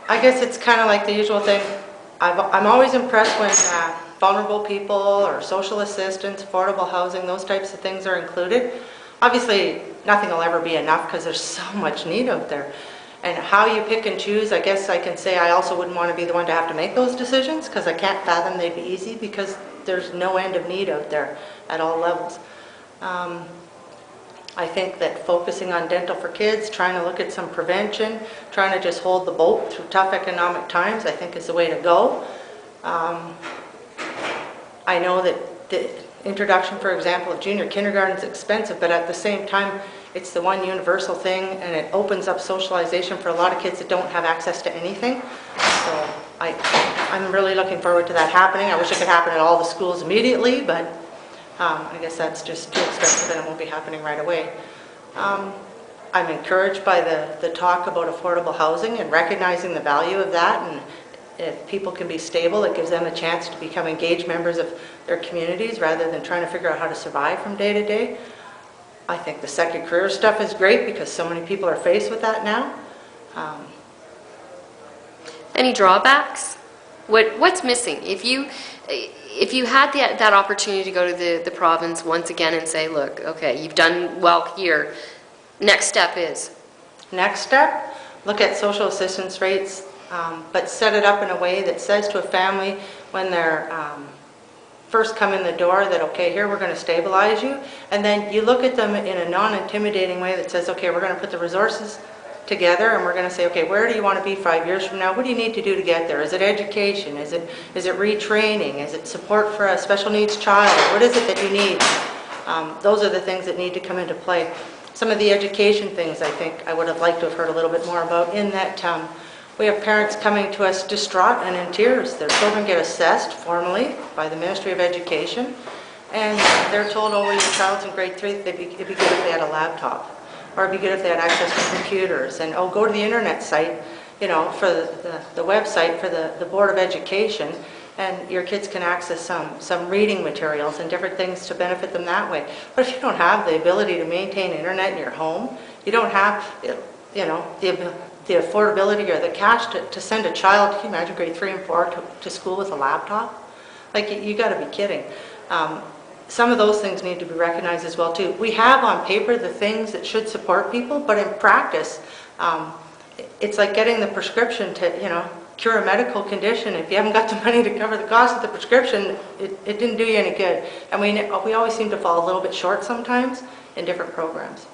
I guess it's kind of like the usual thing. I'm always impressed when vulnerable people or social assistance, affordable housing, those types of things are included. Obviously, nothing will ever be enough because there's so much need out there. And how you pick and choose, I guess I can say I also wouldn't want to be the one to have to make those decisions because I can't fathom they'd be easy because there's no end of need out there at all levels. I think that focusing on dental for kids, trying to look at some prevention, trying to just hold the boat through tough economic times, I think is the way to go. I know that the introduction, for example, of junior kindergarten is expensive, but at the same time, it's the one universal thing, and it opens up socialization for a lot of kids that don't have access to anything. So I'm really looking forward to that happening. I wish it could happen at all the schools immediately, but I guess that's just too expensive and it won't be happening right away. I'm encouraged by the talk about affordable housing and recognizing the value of that, and if people can be stable, it gives them a chance to become engaged members of their communities rather than trying to figure out how to survive from day to day. I think the second career stuff is great because so many people are faced with that now. Any drawbacks? What's missing? If you had that opportunity to go to the province once again and say, look, okay, you've done well here, next step is? Next step, look at social assistance rates, but set it up in a way that says to a family when they're first come in the door that, okay, here we're going to stabilize you, and then you look at them in a non-intimidating way that says, okay, we're going to put the resources together and we're going to say, okay, where do you want to be 5 years from now? What do you need to do to get there? Is it education? Is it retraining? Is it support for a special needs child? What is it that you need? Those are the things that need to come into play. Some of the education things I think I would have liked to have heard a little bit more about, in that we have parents coming to us distraught and in tears. Their children get assessed formally by the Ministry of Education, and they're told, oh, your child's in grade 3, it'd be good if they had a laptop, or it'd be good if they had access to computers, and oh, go to the internet site, you know, for the website for the Board of Education, and your kids can access some reading materials and different things to benefit them that way. But if you don't have the ability to maintain internet in your home, you don't have, you know, the affordability or the cash to send a child, can you imagine grade 3 and 4 to school with a laptop? Like, you got to be kidding. Some of those things need to be recognized as well too. We have on paper the things that should support people, but in practice, it's like getting the prescription to, you know, cure a medical condition. If you haven't got the money to cover the cost of the prescription, it didn't do you any good. And we always seem to fall a little bit short sometimes in different programs.